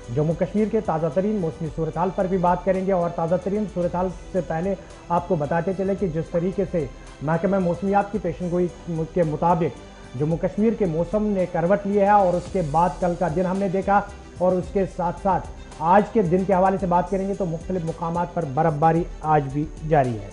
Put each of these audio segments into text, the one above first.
जम्मू कश्मीर के ताज़ा तरीन मौसमी सूरत हाल पर भी बात करेंगे और ताज़ा तरीन सूरत हाल से पहले आपको बताते चले कि जिस तरीके से महकमा मौसमियात की पेशनगोई के मुताबिक जम्मू कश्मीर के मौसम ने करवट लिया है और उसके बाद कल का दिन हमने देखा और उसके साथ साथ आज के दिन के हवाले से बात करेंगे तो मुख्तलिफ मुकामात पर बर्फबारी आज भी जारी है।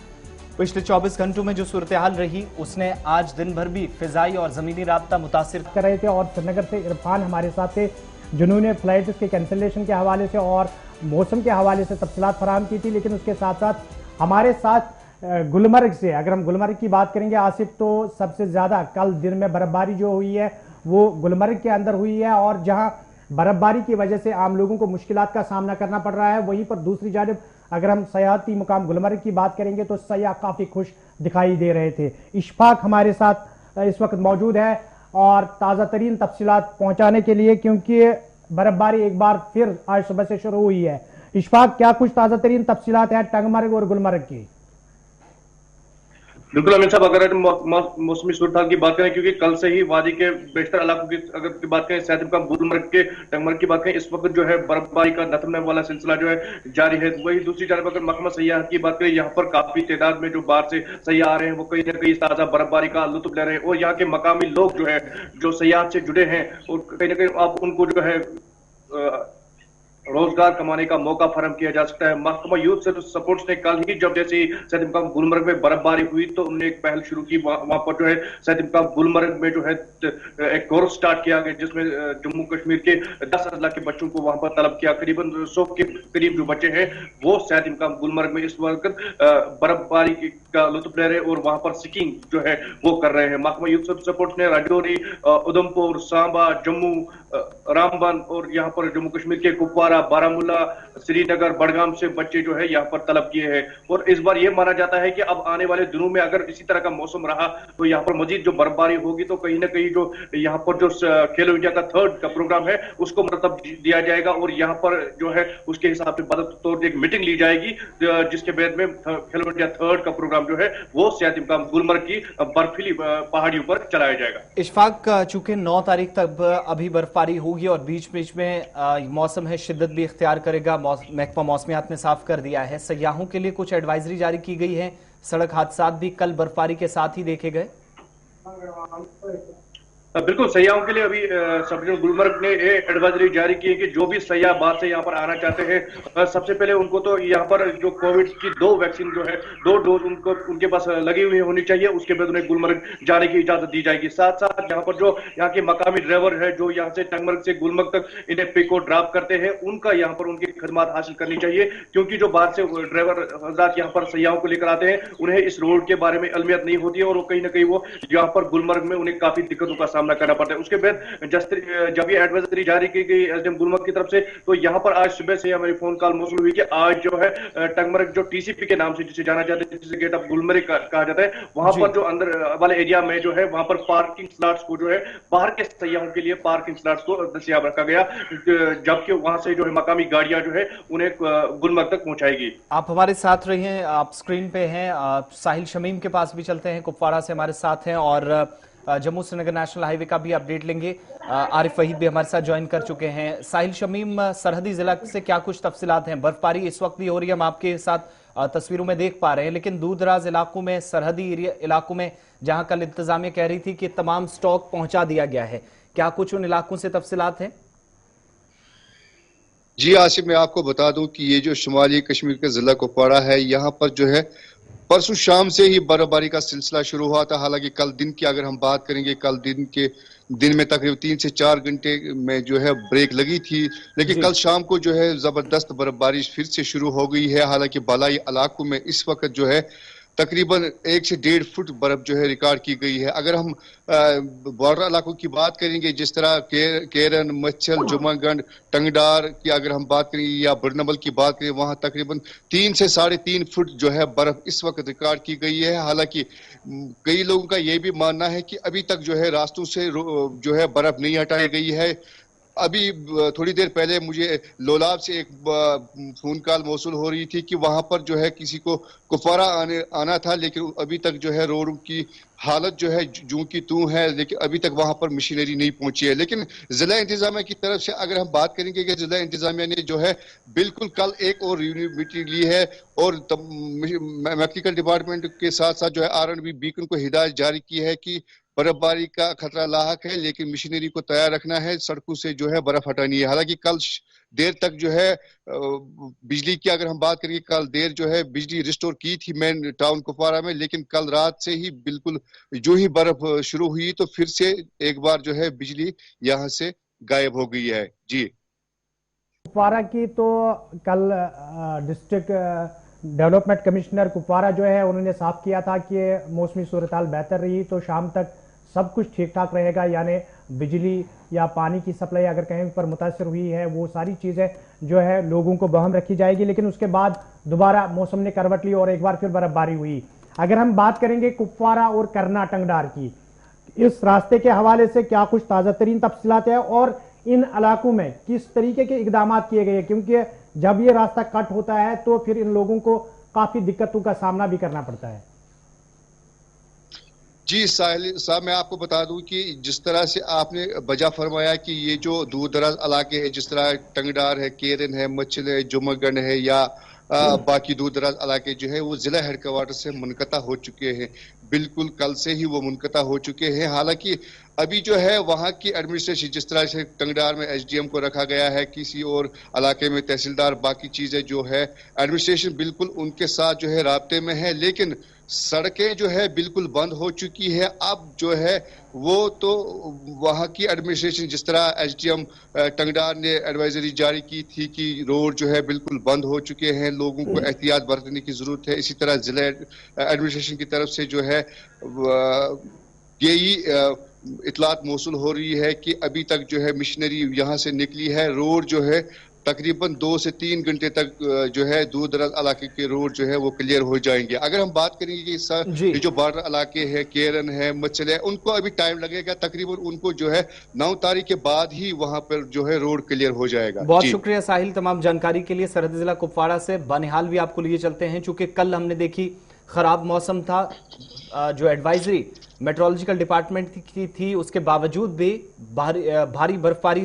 पिछले 24 घंटों में जो सूरत हाल रही उसने आज दिन भर भी फिजाई और जमीनी राब्ता मुतासिर कर रहे थे और श्रीनगर से इरफान हमारे साथ थे जिन्होंने फ्लाइट के कैंसिलेशन के हवाले से और मौसम के हवाले से तफसीलात फराहम की थी। लेकिन उसके साथ साथ हमारे साथ गुलमर्ग से अगर हम गुलमर्ग की बात करेंगे आसिफ, तो सबसे ज्यादा कल दिन में बर्फबारी जो हुई है वो गुलमर्ग के अंदर हुई है और जहां बर्फबारी की वजह से आम लोगों को मुश्किलात का सामना करना पड़ रहा है, वहीं पर दूसरी जानिब अगर हम सयाहती मुकाम गुलमर्ग की बात करेंगे तो सयाह काफी खुश दिखाई दे रहे थे। इशफाक हमारे साथ इस वक्त मौजूद है और ताज़ा तरीन तफसीलात पहुंचाने के लिए, क्योंकि बर्फबारी एक बार फिर आज सुबह से शुरू हुई है। इशफाक, क्या कुछ ताज़ा तरीन तफसीलात है टंगमर्ग और गुलमर्ग की? बिल्कुल अमित साहब, अगर मौसमी सूरत हाल की बात करें, क्योंकि कल से ही वादी के बेशतर इलाकों की अगर की बात करें, सैयद मुकाम गुलमर्ग के टंगमर्ग की बात करें, इस वक्त जो है बर्फबारी का नथमने वाला सिलसिला जो है जारी है। वही दूसरी जानब अगर महकमा सयाह की बात करें, यहाँ पर काफी तादाद में जो बाहर से सयाह आ रहे हैं वो कहीं ना कहीं ताजा बर्फबारी का लुत्फ ले रहे हैं और यहाँ के मकामी लोग जो है जो सयाहत से जुड़े हैं और कहीं ना कहीं आप उनको जो है रोजगार कमाने का मौका फराहम किया जा सकता है। महकमा यूथ सपोर्ट्स ने कल ही जब जैसे सैयद मुकाम गुलमर्ग में बर्फबारी हुई तो उन्होंने एक पहल शुरू की। वहां पर जो है सैयद मुकाम गुलमर्ग में जो है एक कोर्स स्टार्ट किया गया जिसमें जम्मू कश्मीर के 10 अजला के बच्चों को वहां पर तलब किया। करीबन 100 के करीब जो बच्चे हैं वो सैयद मुकाम गुलमर्ग में इस वक्त बर्फबारी का लुत्फ ले रहे हैं और वहां पर स्कीइंग जो है वो कर रहे हैं। महकमा यूथ सपोर्ट्स ने राजौरी, उधमपुर, सांबा, जम्मू, रामबन और यहाँ पर जम्मू कश्मीर के कुपवारा, बारामूला, श्रीनगर, बड़गाम से बच्चे जो है यहाँ पर तलब किए हैं। और इस बार यह माना जाता है कि अब आने वाले दिनों में अगर इसी तरह का मौसम रहा तो यहाँ पर मजीद जो बर्फबारी होगी तो कहीं ना कहीं जो यहाँ पर जो खेलो इंडिया का 3rd का प्रोग्राम है उसको मतलब दिया जाएगा और यहाँ पर जो है उसके हिसाब से बदतौर एक मीटिंग ली जाएगी जिसके बाद में खेलो इंडिया 3rd का प्रोग्राम जो है वो सैयद मुकाम गुलमर्ग की बर्फीली पहाड़ियों पर चलाया जाएगा। इशफाक, चूंकि 9 तारीख तक अभी बर्फबारी होगी और बीच बीच में मौसम है शिद्दत भी इख्तियार करेगा, महकमा मौसमियात ने साफ कर दिया है। सयाहों के लिए कुछ एडवाइजरी जारी की गई है। सड़क हादसा भी कल बर्फबारी के साथ ही देखे गए। बिल्कुल, सयाहों के लिए अभी सब डिवीजन गुलमर्ग ने एडवाइजरी जारी की है कि जो भी सयाह बाहर से यहाँ पर आना चाहते हैं सबसे पहले उनको तो यहाँ पर जो कोविड की 2 वैक्सीन जो है 2 डोज उनको उनके पास लगी हुई होनी चाहिए, उसके बाद उन्हें गुलमर्ग जाने की इजाजत दी जाएगी। साथ साथ यहाँ पर जो यहाँ के मकामी ड्राइवर है जो यहाँ से टंगमर्ग से गुलमर्ग तक इन्हें पिक और ड्रॉप करते हैं उनका यहाँ पर उनकी खदमात हासिल करनी चाहिए, क्योंकि जो बाहर से ड्राइवर हजरात यहाँ पर सयाहों को लेकर आते हैं उन्हें इस रोड के बारे में अलमियत नहीं होती है और वो कहीं ना कहीं वो यहाँ पर गुलमर्ग में उन्हें काफी दिक्कतों का सामना करना पड़ता है। उसके बाद जब ये एडवाइजरी जारी की गई एसडीएम गुलमर्ग की तरफ से तो यहाँ पर आज सुबह से हमारी फोन कॉल मौसूल हुई कि आज जो है टंगमर्ग जो टीसीपी के नाम से जिसे जाना जाता है, जिसे गेट ऑफ गुलमर्ग कहा जाता है, वहां पर जो अंदर वाले एरिया में जो है वहां पर पार्किंग स्लॉट्स को जो है बाहर के सयाहों के लिए पार्किंग स्लॉट्स को दस्तियाब रखा गया, जबकि वहां से जो है मकामी गाड़ियां जो है उन्हें गुलमर्ग तक पहुंचाएगी। आप हमारे साथ रहिए, आप स्क्रीन पे हैं। साहिल शमीम के पास भी चलते हैं, कुपवाड़ा से हमारे साथ हैं और जम्मू श्रीनगर नेशनल हाईवे का भी अपडेट लेंगे। आरिफ वहीद भी हमारे साथ ज्वाइन कर चुके हैं। साहिल शमीम, सरहदी जिला से क्या कुछ तफसीलात हैं? बर्फबारी इस वक्त भी हो रही है, हम आपके साथ तस्वीरों में देख पा रहे हैं, लेकिन दूर दराज इलाकों में, सरहदी इलाकों में जहां कल इंतजामिया कह रही थी कि तमाम स्टॉक पहुंचा दिया गया है, क्या कुछ उन इलाकों से तफसीलात हैं? जी आसिफ, मैं आपको बता दूं कि ये जो शुमाली कश्मीर का जिला कुपवाड़ा है, यहाँ पर जो है परसों शाम से ही बर्फबारी का सिलसिला शुरू हुआ था। हालांकि कल दिन की अगर हम बात करेंगे, कल दिन में तकरीबन 3 से 4 घंटे में जो है ब्रेक लगी थी, लेकिन कल शाम को जो है जबरदस्त बर्फबारी फिर से शुरू हो गई है। हालांकि बालाई इलाकों में इस वक्त जो है तकरीबन 1 से 1.5 फुट बर्फ जो है रिकॉर्ड की गई है। अगर हम बॉर्डर इलाकों की बात करेंगे, जिस तरह केरन, मच्छल, जुमागंड, टंगडार की अगर हम बात करें या बरनबल की बात करें, वहां तकरीबन 3 से 3.5 फुट जो है बर्फ इस वक्त रिकॉर्ड की गई है। हालांकि कई लोगों का यह भी मानना है कि अभी तक जो है रास्तों से जो है बर्फ नहीं हटाई गई है। अभी थोड़ी देर पहले मुझे लोलाब से एक फोन कॉल मौसूल हो रही थी कि वहां पर जो है किसी को कुपवारा आना था, लेकिन अभी तक जो है रोड की हालत जो है जूं की तूं है, लेकिन अभी तक वहां पर मशीनरी नहीं पहुंची है। लेकिन जिला इंतजामिया की तरफ से अगर हम बात करेंगे कि जिला इंतजामिया ने जो है बिल्कुल कल एक और रिव्यू मीटिंग ली है और मैकेनिकल डिपार्टमेंट के साथ साथ जो है R&B बीकन को हिदायत जारी की है कि बर्फबारी का खतरा लाहक है, लेकिन मशीनरी को तैयार रखना है, सड़कों से जो है बर्फ हटानी है। हालांकि कल देर तक जो है बिजली की अगर हम बात करेंगे, कल देर जो है बिजली रिस्टोर की थी मेन टाउन कुपवारा में, लेकिन कल रात से ही बिल्कुल जो ही बर्फ शुरू हुई तो फिर से एक बार जो है बिजली यहां से गायब हो गई है। जी, कुपवारा की तो कल डिस्ट्रिक्ट डेवलपमेंट कमिश्नर कुपवारा जो है उन्होंने साफ किया था कि मौसमी सूरत हाल बेहतर रही तो शाम तक सब कुछ ठीक ठाक रहेगा, यानी बिजली या पानी की सप्लाई अगर कहीं पर मुतासर हुई है वो सारी चीज़ें जो है लोगों को बहम रखी जाएगी। लेकिन उसके बाद दोबारा मौसम ने करवट ली और एक बार फिर बर्फबारी हुई। अगर हम बात करेंगे कुपवारा और करना टंगडार की, इस रास्ते के हवाले से क्या कुछ ताज़ा तरीन तफसीलात है और इन इलाकों में किस तरीके के इकदाम किए गए, क्योंकि जब ये रास्ता कट होता है तो फिर इन लोगों को काफी दिक्कतों का सामना भी करना पड़ता है। जी साहिल साहब, मैं आपको बता दूं कि जिस तरह से आपने बजा फरमाया कि ये जो दूर दराज इलाके है, जिस तरह टंगडार है, केरन है, मच्छल है, जुमगढ़ है या बाकी दूर दराज इलाके जो है वो जिला हेडक्वार्टर से मुनक़ता हो चुके हैं। बिल्कुल कल से ही वो मुनक़ता हो चुके हैं। हालांकि अभी जो है वहां की एडमिनिस्ट्रेशन, जिस तरह से टंगडार में SDM को रखा गया है, किसी और इलाके में तहसीलदार, बाकी चीजें जो है एडमिनिस्ट्रेशन बिल्कुल उनके साथ जो है राब्ते में है, लेकिन सड़कें जो है बिल्कुल बंद हो चुकी है। अब जो है वो तो वहां की एडमिनिस्ट्रेशन, जिस तरह SDM टंगडार ने एडवाइजरी जारी की थी कि रोड जो है बिल्कुल बंद हो चुके हैं, लोगों को एहतियात बरतने की जरूरत है। इसी तरह जिला एडमिनिस्ट्रेशन की तरफ से जो है यही इतलात मौसूल हो रही है कि अभी तक जो है मशीनरी यहाँ से निकली है। रोड जो है तकरीबन 2 से 3 घंटे तक जो है दूर दराज इलाके के रोड जो है वो क्लियर हो जाएंगे। अगर हम बात करेंगे कि ये जो बॉर्डर इलाके है, केरन है, मच्छल है, उनको अभी टाइम लगेगा। तकरीबन उनको जो है 9 तारीख के बाद ही वहां पर जो है रोड क्लियर हो जाएगा। बहुत शुक्रिया साहिल तमाम जानकारी के लिए। सरहदी जिला कुपवाड़ा से बनिहाल भी आपको लिए चलते हैं, चूंकि कल हमने देखी खराब मौसम था, जो एडवाइजरी मेट्रोलॉजिकल डिपार्टमेंट की थी उसके बावजूद भी भारी बर्फबारी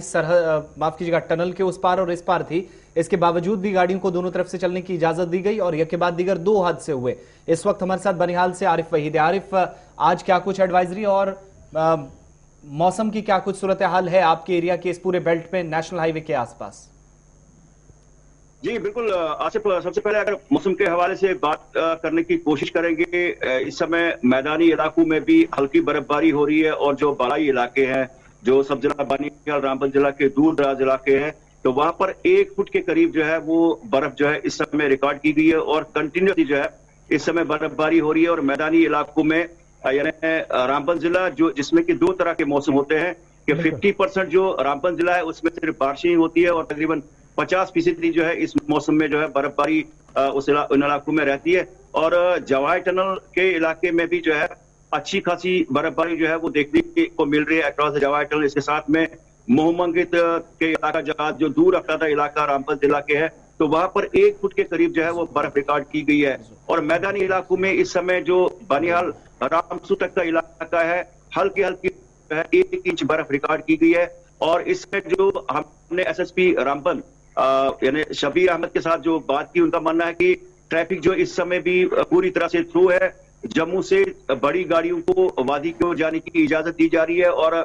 माफ कीजिएगा टनल के उस पार और इस पार थी। इसके बावजूद भी गाड़ियों को दोनों तरफ से चलने की इजाजत दी गई और एक के बाद दीगर 2 हादसे हुए। इस वक्त हमारे साथ बनिहाल से आरिफ वहीद है। आरिफ, आज क्या कुछ एडवाइजरी और मौसम की क्या कुछ सूरत हाल है आपके एरिया के इस पूरे बेल्ट में नेशनल हाईवे के आसपास? जी बिल्कुल आसिफ, सबसे पहले अगर मौसम के हवाले से बात करने की कोशिश करेंगे, इस समय मैदानी इलाकों में भी हल्की बर्फबारी हो रही है और जो बालाई इलाके हैं, जो सब जिला बनिहाल रामबन जिला के दूर दराज इलाके हैं, तो वहां पर 1 फुट के करीब जो है वो बर्फ जो है इस समय रिकॉर्ड की गई है और कंटिन्यूसली जो है इस समय बर्फबारी हो रही है। और मैदानी इलाकों में यानी रामबन जिला जो जिसमें कि 2 तरह के मौसम होते हैं कि 50% जो रामबन जिला है उसमें सिर्फ बारिशें होती है और तकरीबन 50% जो है इस मौसम में जो है बर्फबारी उन इलाकों में रहती है। और जवाई टनल के इलाके में भी जो है अच्छी खासी बर्फबारी जो है वो देखने को मिल रही है अक्रॉस जवाई टनल। इसके साथ में मोहमंगित के इलाका जगह जो दूर रखता इलाका रामबन जिला के है, तो वहां पर 1 फुट के करीब जो है वो बर्फ रिकॉर्ड की गई है। और मैदानी इलाकों में इस समय जो बनिहाल रामसू तक का इलाका है, हल्की 1 इंच बर्फ रिकॉर्ड की गई है। और इसमें जो हमने SSP रामबन यानी शबीर अहमद के साथ जो बात की, उनका मानना है कि ट्रैफिक जो इस समय भी पूरी तरह से थ्रू है। जम्मू से बड़ी गाड़ियों को वादी की ओर जाने की इजाजत दी जा रही है और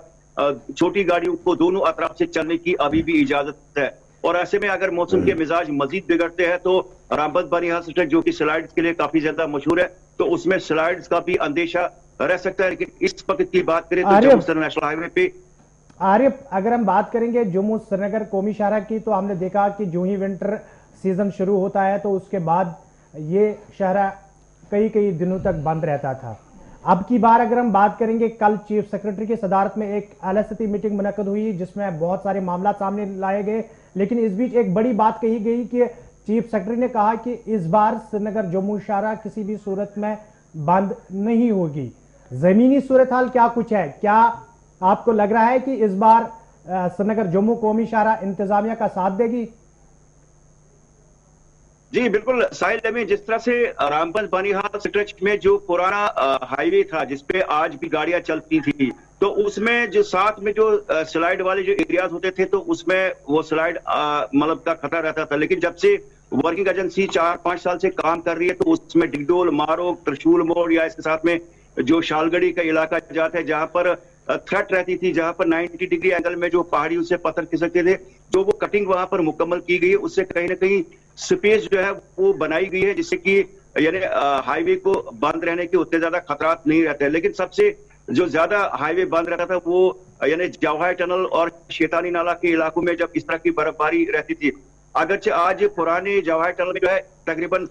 छोटी गाड़ियों को दोनों अतराफ से चलने की अभी भी इजाजत है। और ऐसे में अगर मौसम के मिजाज मजीद बिगड़ते हैं तो रामबन बनिहाल सड़क जो कि स्लाइड्स के लिए काफी ज्यादा मशहूर है, तो उसमें स्लाइड्स का भी अंदेशा रह सकता है। लेकिन इस वक्त की बात करें तो जम्मू नेशनल हाईवे पे आरिफ, अगर हम बात करेंगे जम्मू श्रीनगर कौमी शाहरा की, तो हमने देखा कि जो ही विंटर सीजन शुरू होता है तो उसके बाद ये शाहरा कई दिनों तक बंद रहता था। अब की बार अगर हम बात करेंगे, कल चीफ सेक्रेटरी की सदारत में एक LST मीटिंग मुनक्कद हुई जिसमें बहुत सारे मामला सामने लाए गए, लेकिन इस बीच एक बड़ी बात कही गई कि चीफ सेक्रेटरी ने कहा कि इस बार श्रीनगर जम्मू शाहरा किसी भी सूरत में बंद नहीं होगी। जमीनी सूरत हाल क्या कुछ है? क्या आपको लग रहा है कि इस बार श्रीनगर जम्मू कौमी शाहरा इंतजामिया का साथ देगी? जी बिल्कुल साहिल अमीन, जिस तरह से रामबन बनिहाल स्ट्रेच में जो पुराना हाईवे था जिसपे आज भी गाड़ियां चलती थी, तो उसमें जो साथ में जो स्लाइड वाले जो एरियाज होते थे तो उसमें वो स्लाइड मतलब का खतरा रहता था। लेकिन जब से वर्किंग एजेंसी 4-5 साल से काम कर रही है तो उसमें डिगडोल, मारोग, त्रिशूल मोड़ या इसके साथ में जो शालगढ़ी का इलाका जाता है जहां पर थ्रेट रहती थी, जहां पर 90 डिग्री एंगल में जो पहाड़ियों से पत्थर खिसकते थे, जो वो कटिंग वहां पर मुकम्मल की गई है, उससे कहीं ना कहीं स्पेस जो है वो बनाई गई है जिससे कि यानी हाईवे को बंद रहने के उतने ज्यादा खतरात नहीं रहते। लेकिन सबसे जो ज्यादा हाईवे बंद रहता था वो यानी जवाहर टनल और शैतानी नाला के इलाकों में जब इस तरह की बर्फबारी रहती थी। अगरचे आज पुराने जवाहर टनल में जो है तकरीबन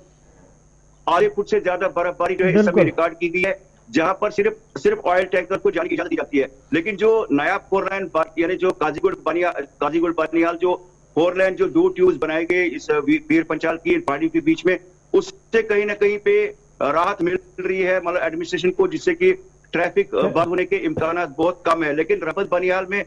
आधे फुट से ज्यादा बर्फबारी जो है इस समय रिकॉर्ड की गई है, जहां पर सिर्फ ऑयल टैंकर को जाने की इजाजत दी जाती है। लेकिन जो नया 4 लाइन यानी जो काजीगुड़ बनिहाल जो 4 लाइन जो 2 ट्यूब्स बनाए गए इस वीर पंचाल की पहाड़ियों के बीच में, उससे कहीं ना कहीं पे राहत मिल रही है मतलब एडमिनिस्ट्रेशन को, जिससे कि ट्रैफिक बंद होने के इम्कान बहुत कम है। लेकिन रामबन बनिहाल में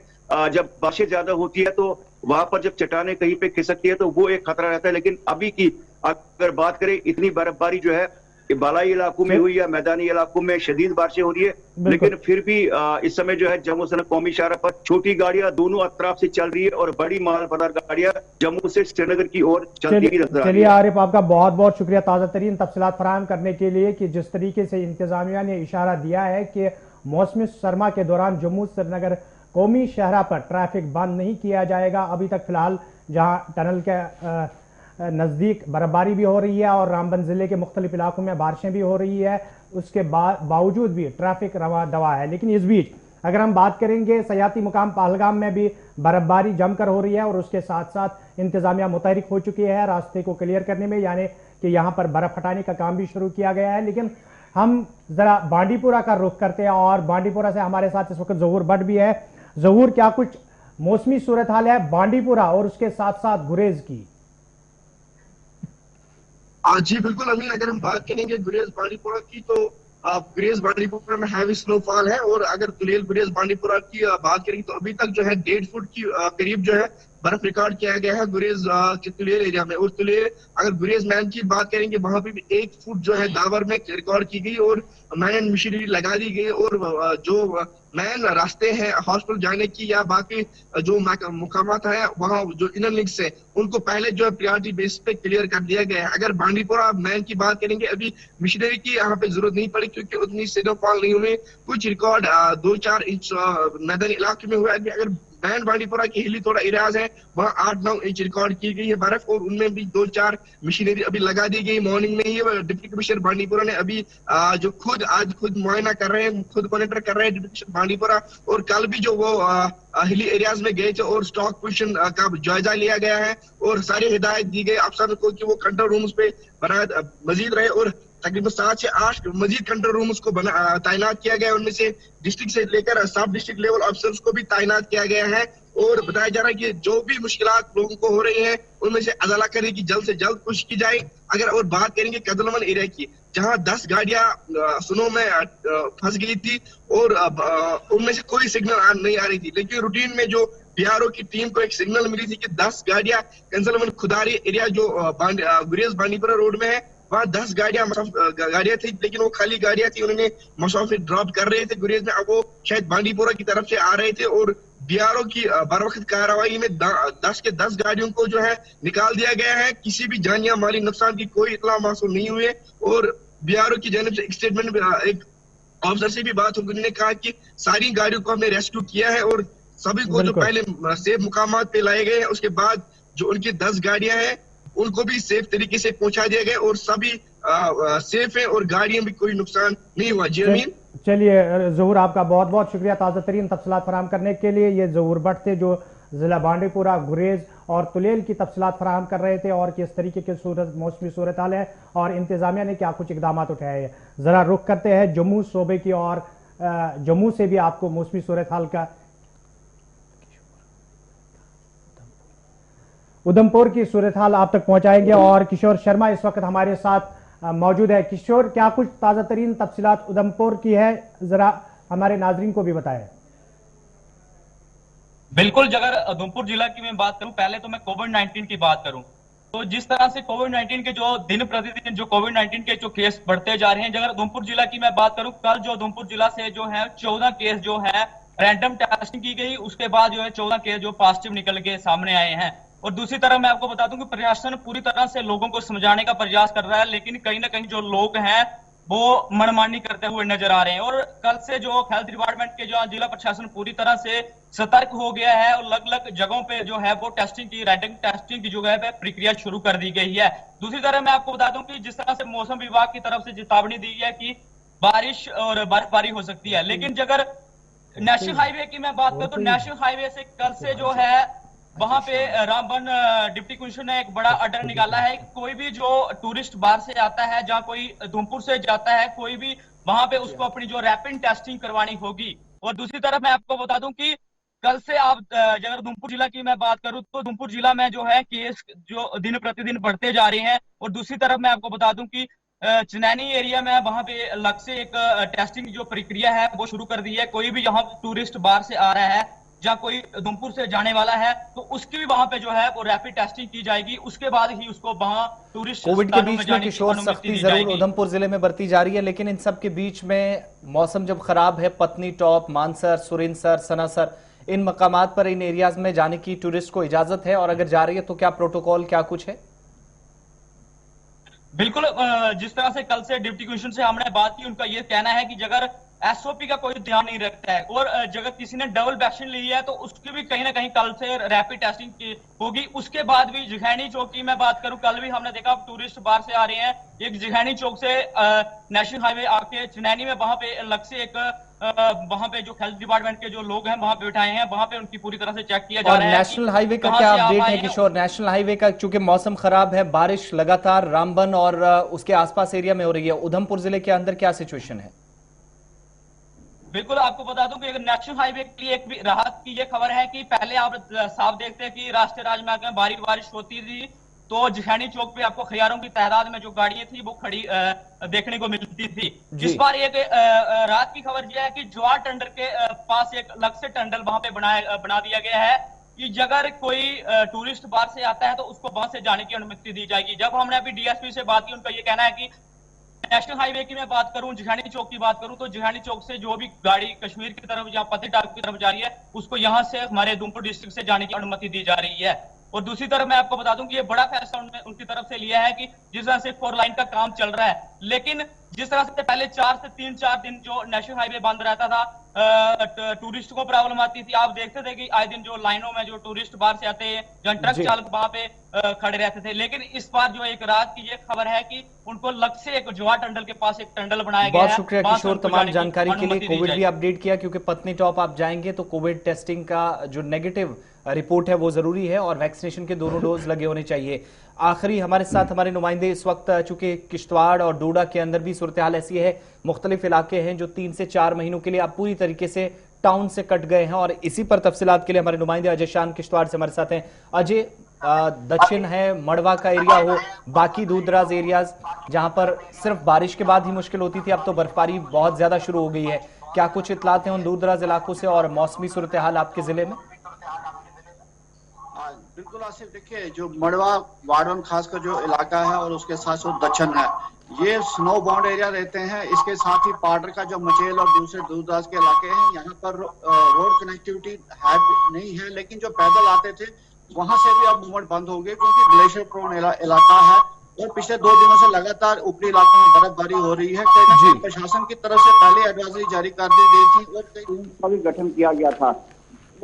जब बारिशें ज्यादा होती है तो वहां पर जब चट्टाने कहीं पे खिसकती है तो वो एक खतरा रहता है। लेकिन अभी की अगर बात करें, इतनी बर्फबारी जो है बालाई इलाकों में हुई या मैदानी इलाकों में शदीद बारिशें हो रही है, लेकिन फिर भी इस समय जो है जम्मू श्रीनगर कौमी शाहरा पर छोटी गाड़ियां दोनों अतराफ से चल रही है और बड़ी माल बदार गाड़ियां जम्मू से श्रीनगर की ओर चलती हुई नजर आ रही है। चलिए आरिफ, आपका बहुत बहुत शुक्रिया ताजा तरीन तफसीलात फराहम करने के लिए कि जिस तरीके से इंतजामिया ने इशारा दिया है कि मौसमी सरमा के दौरान जम्मू श्रीनगर कौमी शहरा पर ट्रैफिक बंद नहीं किया जाएगा। अभी तक फिलहाल जहां टनल के नज़दीक बर्फबारी भी हो रही है और रामबन जिले के मुख्तलिफ इलाकों में बारिशें भी हो रही है, उसके बावजूद भी ट्रैफिक रवा दवा है। लेकिन इस बीच अगर हम बात करेंगे, सयाती मुकाम पहलगाम में भी बर्फबारी जमकर हो रही है और उसके साथ साथ इंतजामिया मुतहरिक हो चुकी है रास्ते को क्लियर करने में, यानी कि यहाँ पर बर्फ हटाने का काम भी शुरू किया गया है। लेकिन हम जरा बांडीपुरा का रुख करते हैं और बांडीपुरा से हमारे साथ इस वक्त जहूर भट्ट भी है। जहूर, क्या कुछ मौसमी सूरत हाल है बांडीपुरा और उसके साथ साथ गुरेज की? जी बिल्कुल अमीन, अगर हम बात करेंगे गुरेज बांडीपुरा की तो गुरेज बांडीपुरा में हैवी स्नोफॉल है और अगर तुलेल गुरेज बांडीपुरा की बात करेंगे तो अभी तक जो है 1.5 फुट की करीब जो है बर्फ रिकॉर्ड किया गया है गुरेज के तुलेल एरिया में। और तुलेल अगर गुरेज मैन की बात करेंगे वहां पे भी 1 फुट जो है दावर में रिकॉर्ड की गई और मैन एंड मशीनरी लगा दी गई और जो मैन रास्ते हैं हॉस्पिटल जाने की या बाकी जो मुकामात है वहाँ जो इनर लिंक्स है उनको पहले जो है प्रायोरिटी बेस पे क्लियर कर दिया गया है। अगर बांडीपुरा मैन की बात करेंगे अभी मशीनरी की यहाँ पे जरूरत नहीं पड़ी क्योंकि उतनी स्नोफॉल नहीं हुई, कुछ रिकॉर्ड 2-4 इंच मैदानी इलाके में हुआ है। अगर मैन बांडीपुरा की हिली थोड़ा एरियाज है वहाँ 8-9 इंच रिकॉर्ड की गई है बर्फ और उनमें भी 2-4 मशीनरी अभी लगा दी गई। मॉर्निंग में ही डिप्टी कमिश्नर बांडीपुरा ने अभी जो आज खुद मुआयना कर रहे हैं, खुद मॉनिटर कर रहे हैं डिप्टी कमिश्नर बांडीपुरा, और कल भी जो वो हिली एरियाज में गए थे और स्टॉक पोजीशन का जायजा लिया गया है और सारी हिदायत दी गई अफसर को कि वो कंट्रोल रूम्स पे मजीद रहे और तकरीबन 7 से 8 मजीद कंट्रोल रूम्स को तैनात किया गया है। उनमें से डिस्ट्रिक्ट से लेकर सब डिस्ट्रिक्ट लेवल अफसर्स को भी तैनात किया गया है और बताया जा रहा है कि जो भी मुश्किलात लोगों को हो रही हैं उनमें से अदला करने की जल्द से जल्द कोशिश की जाए। अगर और बात करेंगे कदलवन एरिया की, जहां 10 गाड़ियां स्नो में फंस गई थी और उनमें से कोई सिग्नल नहीं आ रही थी, लेकिन रूटीन में जो बीआरओ की टीम को एक सिग्नल मिली थी कि 10 गाड़ियां कंसलवन खुदारी एरिया जो गुरेज बांडीपुरा रोड में है वहाँ 10 गाड़ियां थी, लेकिन वो खाली गाड़ियां थी, उन्होंने मुसाफिर ड्रॉप कर रहे थे गुरेज में, अब वो शायद बांडीपुरा की तरफ से आ रहे थे और बीआरओ की बरवक्त कार्रवाई में 10 के 10 गाड़ियों को जो है निकाल दिया गया है। किसी भी जानी या माली नुकसान की कोई इतला मौसूल नहीं हुए और बीआरओ की जानिब से एक स्टेटमेंट एक ऑफिसर से भी बात होगी, उन्होंने कहा कि सारी गाड़ियों को हमने रेस्क्यू किया है और सभी को जो पहले सेफ मुकामात पे लाए गए हैं उसके बाद जो उनकी 10 गाड़ियां हैं उनको भी सेफ तरीके से पहुंचा दिया गया और सभी सेफ है और गाड़ियां भी कोई नुकसान नहीं हुआ। जी अमीन, चलिए जहूर, आपका बहुत बहुत शुक्रिया ताज़ा तरीन तफसीलात फराहम करने के लिए। ये जहूर भट्ट थे जो जिला बांडीपुरा, गुरेज और तुलेल की तफसीलात फराहम कर रहे थे और किस तरीके की मौसमी सूरत हाल है और इंतजामिया ने क्या कुछ इकदाम उठाए हैं। जरा रुख करते हैं जम्मू सूबे की और जम्मू से भी आपको मौसमी सूरत हाल का उधमपुर की सूरत हाल आप तक पहुंचाएंगे और किशोर शर्मा इस वक्त हमारे साथ मौजूद है। किशोर, क्या कुछ ताज़ा तरीन तफसीलात उधमपुर की है, जरा हमारे नाजरीन को भी बताएं। बिल्कुल, अगर उधमपुर जिला की मैं बात करूं, पहले तो मैं कोविड-19 की बात करूं, तो जिस तरह से कोविड-19 के जो दिन प्रतिदिन जो कोविड-19 के जो केस बढ़ते जा रहे हैं, अगर उधमपुर जिला की मैं बात करूं, कल जो उधमपुर जिला से जो है 14 केस जो है रैंडम टेस्टिंग की गई, उसके बाद जो है 14 केस जो पॉजिटिव निकल के सामने आए हैं। और दूसरी तरफ मैं आपको बता दूं कि प्रशासन पूरी तरह से लोगों को समझाने का प्रयास कर रहा है, लेकिन कहीं ना कहीं जो लोग हैं वो मनमानी करते हुए नजर आ रहे हैं। और कल से जो हेल्थ डिपार्टमेंट के जो जिला प्रशासन पूरी तरह से सतर्क हो गया है और अलग अलग जगहों पे जो है वो टेस्टिंग की रैंडम टेस्टिंग की जो है प्रक्रिया शुरू कर दी गई है। दूसरी तरफ मैं आपको बता दूं कि जिस तरह से मौसम विभाग की तरफ से चेतावनी दी है कि बारिश और बर्फबारी हो सकती है, लेकिन अगर नेशनल हाईवे की मैं बात करूं तो नेशनल हाईवे से कल से जो है वहां पे रामबन डिप्टी कमिश्नर ने एक बड़ा ऑर्डर निकाला है, कोई भी जो टूरिस्ट बाहर से आता है, जहां कोई उधमपुर से जाता है, कोई भी वहां पे उसको अपनी जो रैपिड टेस्टिंग करवानी होगी। और दूसरी तरफ मैं आपको बता दूं कि कल से आप अगर उधमपुर जिला की मैं बात करूं तो उधमपुर जिला में जो है केस जो दिन प्रतिदिन बढ़ते जा रहे हैं। और दूसरी तरफ मैं आपको बता दूं कि चनैनी एरिया में वहां पे अलग से एक टेस्टिंग जो प्रक्रिया है वो शुरू कर दी है। कोई भी यहाँ टूरिस्ट बाहर से आ रहा है, जहाँ कोई उधमपुर से जाने वाला है, तो उसकी भी वहां पे जो है वो रैपिड टेस्टिंग की जाएगी, उसके बाद ही उसको वहां टूरिस्ट कोविड के बीच में किशोर सख्ती जरूर उधमपुर जिले में बरती जा रही है, लेकिन इन सब के बीच में मौसम जब खराब है, पत्नी टॉप, मानसर, सुरिनसर, सनासर, इन मकामात पर इन एरियाज में जाने की टूरिस्ट को इजाजत है? और अगर जा रही है तो क्या प्रोटोकॉल क्या कुछ है? बिल्कुल, जिस तरह से कल से डिप्टी कमिश्नर से हमने बात की, उनका ये कहना है कि अगर एसओपी का कोई ध्यान नहीं रखता है और जगह किसी ने डबल वैक्सीन ली है तो उसकी भी कहीं ना कहीं कल से रैपिड टेस्टिंग होगी। उसके बाद भी जिघैनी चौक की मैं बात करूं, कल भी हमने देखा टूरिस्ट बाहर से आ रहे हैं, एक जिघैनी चौक से नेशनल हाईवे आके चनैनी में वहां पे अलग से एक वहां पे जो हेल्थ डिपार्टमेंट के जो लोग हैं वहां पे बिठाए हैं, वहां पे उनकी पूरी तरह से चेक किया जा रहा है। नेशनल हाईवे का क्या अपडेट है किशोर? नेशनल हाईवे का चूंकि मौसम खराब है, बारिश लगातार रामबन और उसके आसपास एरिया में हो रही है, उधमपुर जिले के अंदर क्या सिचुएशन है? बिल्कुल, आपको बता दूं कि नेशनल हाईवे के लिए एक भी राहत की ये खबर है कि पहले आप साफ देखते हैं कि राष्ट्रीय राजमार्ग में भारी बारिश होती थी तो जिघैनी चौक पे आपको खैयारों की तादाद में जो गाड़ियां थी वो खड़ी देखने को मिलती थी। इस बार एक रात की खबर यह है कि जवाहर टंडल के पास एक अलग से टंडल वहां पे बना दिया गया है कि अगर कोई टूरिस्ट बाहर से आता है तो उसको वहां से जाने की अनुमति दी जाएगी। जब हमने अभी डीएसपी से बात की, उनका ये कहना है कि नेशनल हाईवे की मैं बात करूं, जिघैनी चौक की बात करूं तो जिघैनी चौक से जो भी गाड़ी कश्मीर की तरफ या पत्नीटॉप की तरफ जा रही है उसको यहां से हमारे उधमपुर डिस्ट्रिक्ट से जाने की अनुमति दी जा रही है। और दूसरी तरफ मैं आपको बता दूं कि ये बड़ा फैसला उनकी तरफ से लिया है कि जिस तरह से 4 लाइन का काम चल रहा है, लेकिन जिस तरह से पहले 4 से 3-4 दिन जो नेशनल हाईवे बंद रहता था, टूरिस्ट को प्रॉब्लम आती थी। आप देखते थे कि आए दिन जो लाइनों में जो टूरिस्ट बाहर से आते हैं, जहां ट्रक चालक वहां पे खड़े रहते थे, लेकिन इस बार जो एक रात की ये खबर है कि उनको लग से एक जवाहर टंडल के पास एक टंडल बनाया गया है। बहुत शुक्रिया किशोर तमाम जानकारी के लिए। कोविड भी अपडेट किया, क्योंकि पत्नी टॉप आप जाएंगे तो कोविड टेस्टिंग का जो नेगेटिव रिपोर्ट है वो जरूरी है और वैक्सीनेशन के दोनों डोज लगे होने चाहिए। आखिरी हमारे साथ हमारे नुमाइंदे इस वक्त, चूंकि किश्तवाड़ और डोडा के अंदर भी सूरत हाल ऐसी है, मुख्तलिफ इलाके हैं जो 3 से 4 महीनों के लिए आप पूरी तरीके से टाउन से कट गए हैं, और इसी पर तफसीलात के लिए हमारे नुमाइंदे अजय शान किश्तवाड़ से हमारे साथ हैं। अजय, दक्षिण है, मड़वा का एरिया हो, बाकी दूर दराज एरियाज जहां पर सिर्फ बारिश के बाद ही मुश्किल होती थी, अब तो बर्फबारी बहुत ज्यादा शुरू हो गई है, क्या कुछ इतलात हैं उन दूर दराज इलाकों से और मौसमी सूरत हाल आपके जिले में? बिल्कुल आसिफ, देखिए जो मड़वा वार्डन खासकर जो इलाका है और उसके साथ साथ दक्षिण है, ये स्नो बाउंड एरिया रहते हैं। इसके साथ ही पार्डर का जो मचेल और दूसरे दूर दराज के इलाके हैं, यहाँ पर रोड कनेक्टिविटी है नहीं है, लेकिन जो पैदल आते थे वहां से भी अब मूवमेंट बंद हो गए क्योंकि ग्लेशियर प्रोन इलाका है और पिछले 2 दिनों से लगातार ऊपरी इलाकों में बर्फबारी हो रही है। कहीं ना कहीं प्रशासन की तरफ से पहले एडवाइजरी जारी कर दी गई थी और कई टीम का भी गठन किया गया था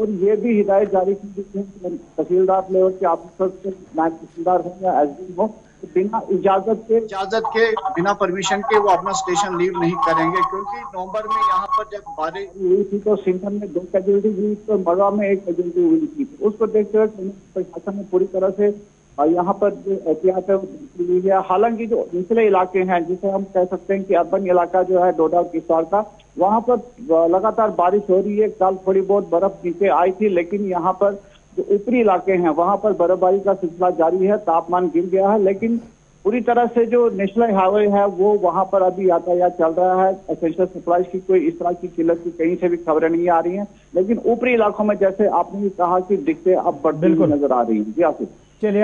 और ये भी हिदायत जारी की गई थी तहसीलदार लेवल के ऑफिसर से, नायब तहसीलदार हो या एसडी हो, बिना इजाजत के बिना परमिशन के वो अपना स्टेशन लीव नहीं करेंगे, क्योंकि नवंबर में यहाँ पर जब बारिश हुई थी तो सिंघम में 2 कैजुअलिटी हुई तो मड़वा में 1 कैजुअलिटी हुई थी। उसको देखते हुए प्रशासन ने पूरी तरह से यहाँ पर जो एहतियात है हुई है। हालांकि जो निचले इलाके हैं, जिसे हम कह सकते हैं कि अर्बन इलाका जो है डोडा और किश्तवाड़ का, वहाँ पर लगातार बारिश हो रही है। कल थोड़ी बहुत बर्फ नीचे आई थी, लेकिन यहाँ पर जो ऊपरी इलाके हैं वहां पर बर्फबारी का सिलसिला जारी है, तापमान गिर गया है, लेकिन पूरी तरह से जो नेशनल हाईवे है वो वहां पर अभी यातायात चल रहा है। एसेंशियल सप्लाईज की कोई इस तरह की किल्लत की कहीं से भी खबरें नहीं आ रही हैं। लेकिन ऊपरी इलाकों में जैसे आपने कहा कि दिक्कतें अब बढ़ती हुई नजर आ रही हैं। जी आसिफ। चलिए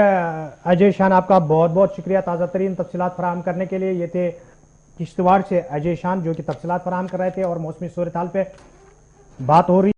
अजय शान, आपका बहुत बहुत शुक्रिया ताज़ा तरीन तफसीलात फराहम करने के लिए। ये थे किश्तवाड़ से अजय शान जो कि तफसीलात फराहम कर रहे थे और मौसमी सूरत हाल पे बात हो रही